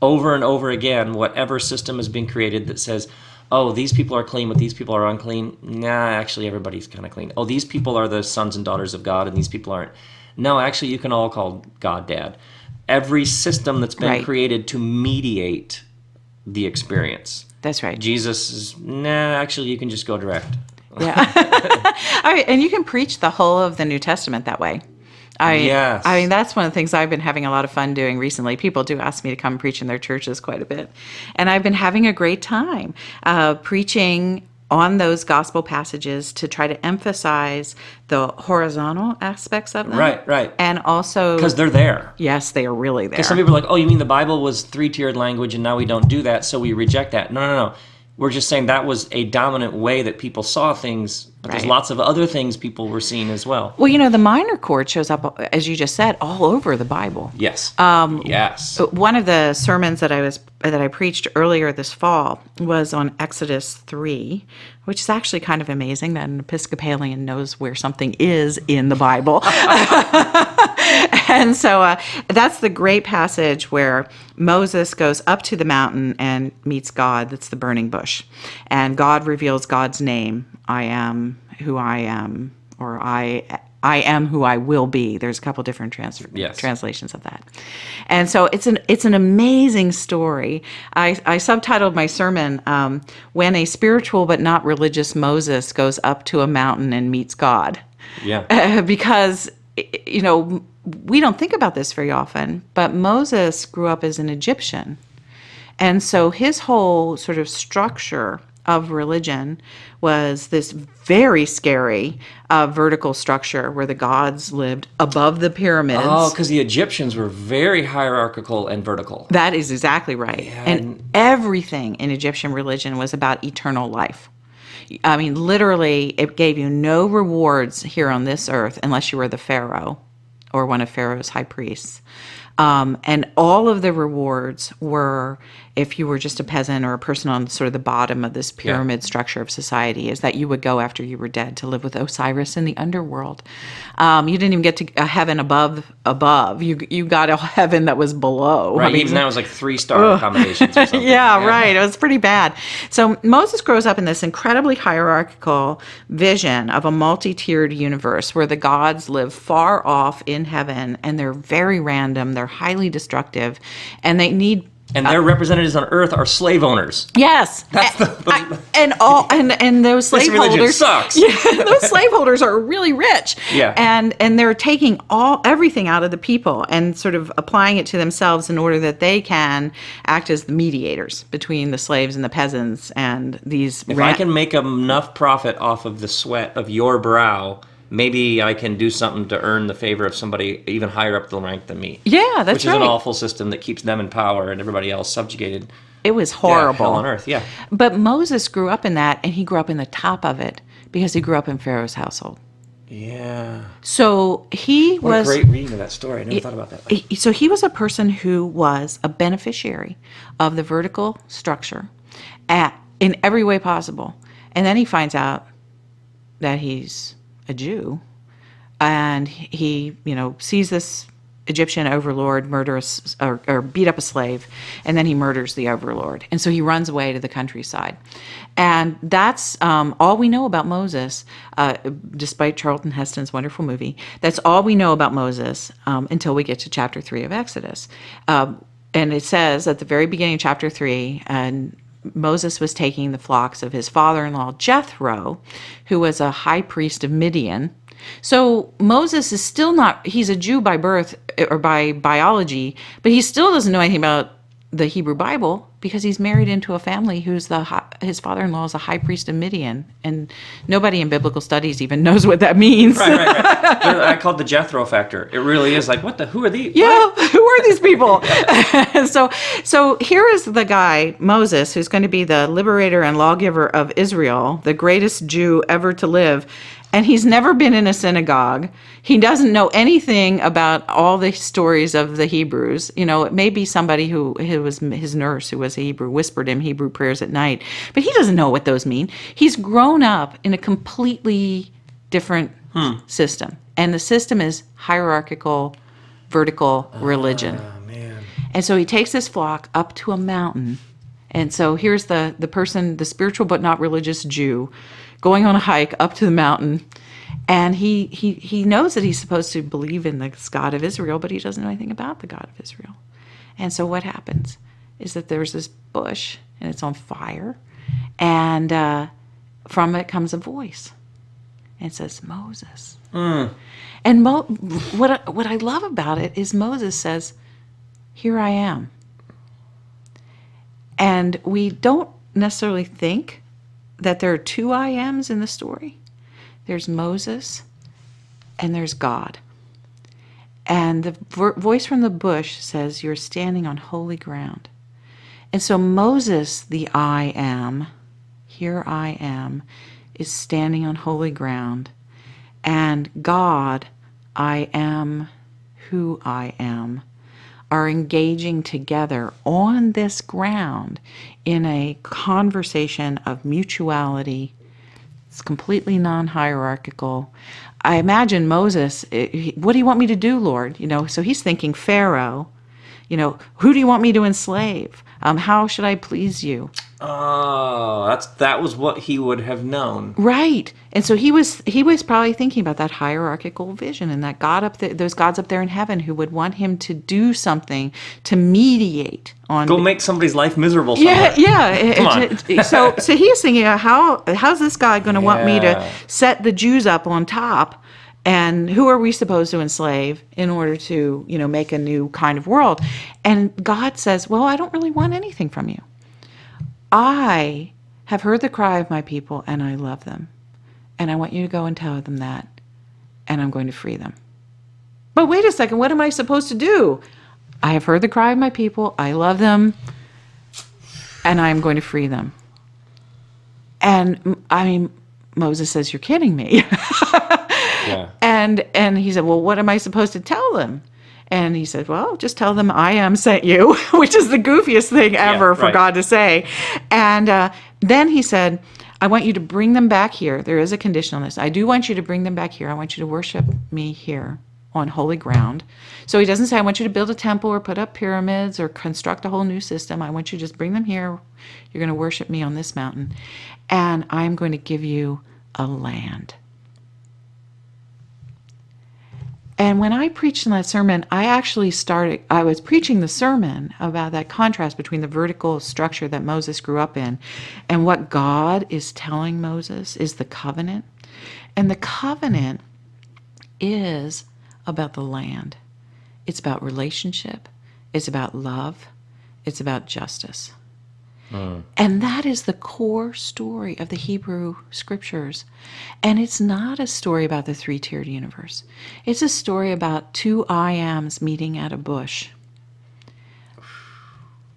A: Over and over again, whatever system has been created that says, oh, these people are clean, but these people are unclean. Nah, actually, everybody's kind of clean. Oh, these people are the sons and daughters of God, and these people aren't. No, actually, you can all call God Dad. Every system that's been created to mediate the experience.
B: That's right.
A: Jesus is, actually, you can just go direct.
B: Yeah. All right, and you can preach the whole of the New Testament that way.
A: Yes.
B: I mean, that's one of the things I've been having a lot of fun doing recently. People do ask me to come preach in their churches quite a bit. And I've been having a great time preaching on those gospel passages to try to emphasize the horizontal aspects of them.
A: Right.
B: And also...
A: because they're there.
B: Yes, they are really there.
A: Because some people are like, oh, you mean the Bible was three-tiered language and now we don't do that, so we reject that. No. We're just saying that was a dominant way that people saw things, but there's lots of other things people were seeing as well.
B: Well, the minor chord shows up, as you just said, all over the Bible.
A: Yes. Yes.
B: One of the sermons that I preached earlier this fall was on Exodus 3, which is actually kind of amazing that an Episcopalian knows where something is in the Bible. And so that's the great passage where Moses goes up to the mountain and meets God. That's the burning bush. And God reveals God's name. I am who I am, or I am who I will be. There's a couple different translations of that. And so it's an amazing story. I subtitled my sermon, When a Spiritual but Not Religious Moses Goes Up to a Mountain and Meets God.
A: Yeah.
B: Because, we don't think about this very often, but Moses grew up as an Egyptian. And so his whole sort of structure of religion was this very scary vertical structure where the gods lived above the pyramids.
A: Oh, because the Egyptians were very hierarchical and vertical.
B: That is exactly right. Yeah. And everything in Egyptian religion was about eternal life. I mean, literally, it gave you no rewards here on this earth unless you were the pharaoh or one of Pharaoh's high priests. And all of the rewards were, if you were just a peasant or a person on sort of the bottom of this pyramid structure of society, is that you would go after you were dead to live with Osiris in the underworld. You didn't even get to a heaven above. You got a heaven that was below.
A: Right, even that was like 3-star accommodations or something.
B: Yeah, right. It was pretty bad. So Moses grows up in this incredibly hierarchical vision of a multi-tiered universe where the gods live far off in heaven and they're very random, they're highly destructive, and they need
A: And their representatives on earth are slave owners.
B: Yes,
A: That's
B: and those
A: this religion
B: slaveholders
A: sucks.
B: Yeah, those slaveholders are really rich.
A: Yeah.
B: and they're taking everything out of the people and sort of applying it to themselves in order that they can act as the mediators between the slaves and the peasants and these.
A: If I can make enough profit off of the sweat of your brow, maybe I can do something to earn the favor of somebody even higher up the rank than me.
B: Yeah, that's right.
A: Which is an awful system that keeps them in power and everybody else subjugated.
B: It was horrible.
A: Yeah, hell on earth, yeah.
B: But Moses grew up in that, and he grew up in the top of it because he grew up in Pharaoh's household.
A: Yeah.
B: So he
A: What
B: was...
A: a great reading of that story. I never thought about that.
B: So he was a person who was a beneficiary of the vertical structure in every way possible. And then he finds out that he's a Jew, and he, sees this Egyptian overlord murder or beat up a slave, and then he murders the overlord. And so he runs away to the countryside. And that's all we know about Moses, despite Charlton Heston's wonderful movie. That's all we know about Moses until we get to chapter 3 of Exodus. And it says at the very beginning of chapter 3, and Moses was taking the flocks of his father-in-law Jethro, who was a high priest of Midian. So Moses is still not, he's a Jew by birth or by biology, but he still doesn't know anything about the Hebrew Bible because he's married into a family who's his father-in-law is a high priest of Midian, and nobody in biblical studies even knows what that means.
A: Right. I call it the Jethro Factor. It really is like, who are these?
B: Yeah, who are these people? So here is the guy, Moses, who's going to be the liberator and lawgiver of Israel, the greatest Jew ever to live. And he's never been in a synagogue. He doesn't know anything about all the stories of the Hebrews. It may be somebody who was his nurse, who was a Hebrew, whispered him Hebrew prayers at night. But he doesn't know what those mean. He's grown up in a completely different system. And the system is hierarchical, vertical religion.
A: Oh, man.
B: And so he takes this flock up to a mountain. And so here's the person, the spiritual but not religious Jew, going on a hike up to the mountain, and he knows that he's supposed to believe in the God of Israel, but he doesn't know anything about the God of Israel. And so what happens is that there's this bush, and it's on fire, and from it comes a voice, and it says, Moses. And what I love about it is Moses says, here I am. And we don't necessarily think that there are two I ams in the story. There's Moses and there's God. And the voice from the bush says, you're standing on holy ground. And so Moses, the I am, here I am, is standing on holy ground. And God, I am who I am, are engaging together on this ground in a conversation of mutuality. It's completely non-hierarchical. I imagine Moses, what do you want me to do, Lord? So he's thinking Pharaoh, who do you want me to enslave? How should I please you?
A: Oh, that was what he would have known.
B: Right. And so he was probably thinking about that hierarchical vision and that God up there, those gods up there in heaven who would want him to do something to mediate on.
A: Go make somebody's life miserable somewhere.
B: Yeah.
A: Come on.
B: So he's thinking, how's this guy going to want me to set the Jews up on top? And who are we supposed to enslave in order to, make a new kind of world? And God says, well, I don't really want anything from you. I have heard the cry of my people and I love them. And I want you to go and tell them that. And I'm going to free them. But wait a second, what am I supposed to do? I have heard the cry of my people. I love them. And I'm going to free them. And Moses says, you're kidding me.
A: Yeah.
B: And he said, well, what am I supposed to tell them? And he said, well, just tell them I am sent you, which is the goofiest thing ever for God to say. And then he said, I want you to bring them back here. There is a condition on this. I do want you to bring them back here. I want you to worship me here on holy ground. So he doesn't say, I want you to build a temple or put up pyramids or construct a whole new system. I want you to just bring them here. You're going to worship me on this mountain. And I'm going to give you a land. And when I preached in that sermon, I was preaching the sermon about that contrast between the vertical structure that Moses grew up in and what God is telling Moses is the covenant. And the covenant is about the land. It's about relationship. It's about love. It's about justice. And that is the core story of the Hebrew scriptures. And it's not a story about the three-tiered universe. It's a story about two I ams meeting at a bush.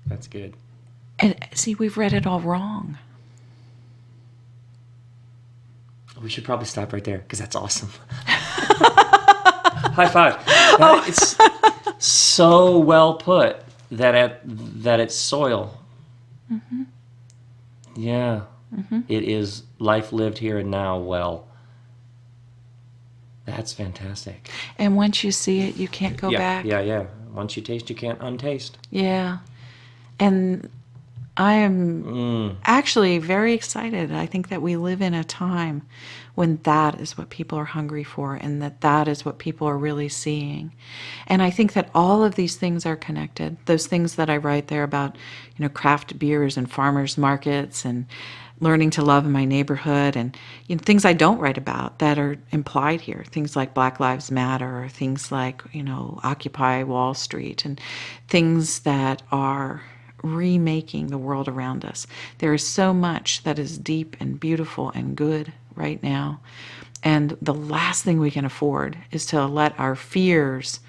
A: That's good.
B: And see, we've read it all wrong.
A: We should probably stop right there because that's awesome. High five. It's so well put that it's soil. Mm-hmm. Yeah. Mm-hmm. It is life lived here and now well. That's fantastic.
B: And once you see it, you can't go back.
A: Yeah. Once you taste, you can't untaste.
B: Yeah. And I am actually very excited. I think that we live in a time when that is what people are hungry for and that is what people are really seeing. And I think that all of these things are connected. Those things that I write there about, craft beers and farmers markets and learning to love in my neighborhood and things I don't write about that are implied here. Things like Black Lives Matter or things like, Occupy Wall Street and things that are remaking the world around us. There is so much that is deep and beautiful and good right now. And the last thing we can afford is to let our fears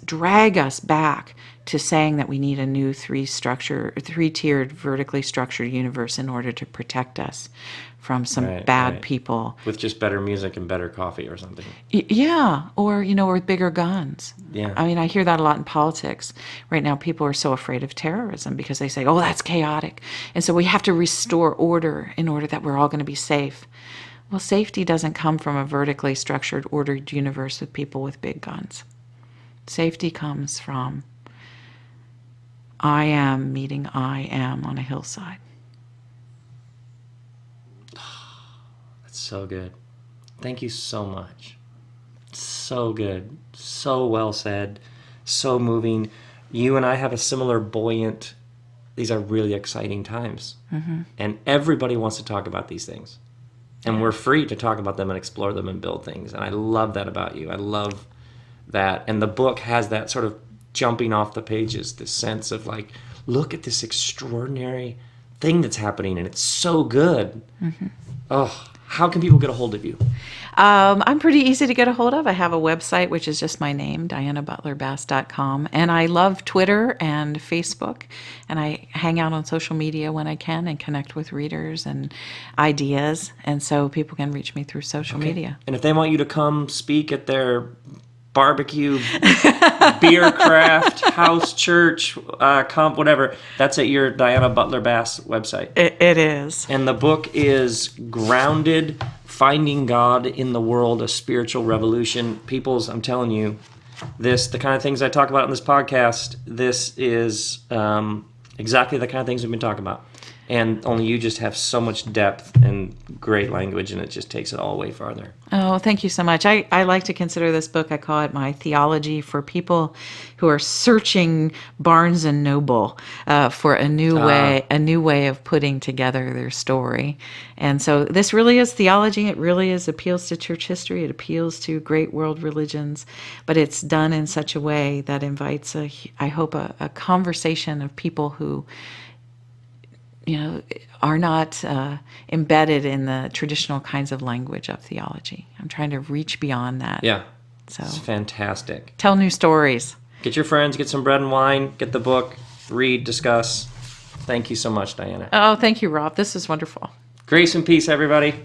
B: drag us back to saying that we need a new three-tiered, vertically structured universe in order to protect us from some bad people.
A: With just better music and better coffee or something.
B: Yeah, or, with bigger guns.
A: Yeah.
B: I mean, I hear that a lot in politics. Right now, people are so afraid of terrorism because they say, oh, that's chaotic. And so we have to restore order in order that we're all going to be safe. Well, safety doesn't come from a vertically structured, ordered universe with people with big guns. Safety comes from I am meeting I am on a hillside.
A: That's so good. Thank you so much. So good. So well said. So moving. You and I have a similar buoyant, these are really exciting times. Mm-hmm. And everybody wants to talk about these things. And we're free to talk about them and explore them and build things. And I love that about you. I love that. And the book has that sort of jumping off the pages, this sense of like, look at this extraordinary thing that's happening and it's so good. Mm-hmm. Oh, how can people get a hold of you?
B: I'm pretty easy to get a hold of. I have a website, which is just my name, dianabutlerbass.com. And I love Twitter and Facebook. And I hang out on social media when I can and connect with readers and ideas. And so people can reach me through social media.
A: And if they want you to come speak at their barbecue, beer craft, house, church, comp, whatever, that's at your Diana Butler Bass website.
B: It is.
A: And the book is Grounded, Finding God in the World, A Spiritual Revolution. Peoples, I'm telling you, the kind of things I talk about in this podcast, this is exactly the kind of things we've been talking about. And only you just have so much depth and great language, and it just takes it all way farther.
B: Oh, thank you so much. I like to consider this book, I call it my theology for people who are searching Barnes and Noble for a new way of putting together their story. And so this really is theology. It really appeals to church history. It appeals to great world religions, but it's done in such a way that invites, I hope, a conversation of people who are not embedded in the traditional kinds of language of theology. I'm trying to reach beyond that.
A: Yeah.
B: So
A: it's fantastic.
B: Tell new stories.
A: Get your friends, get some bread and wine, get the book, read, discuss. Thank you so much, Diana.
B: Oh, thank you, Rob. This is wonderful.
A: Grace and peace, everybody.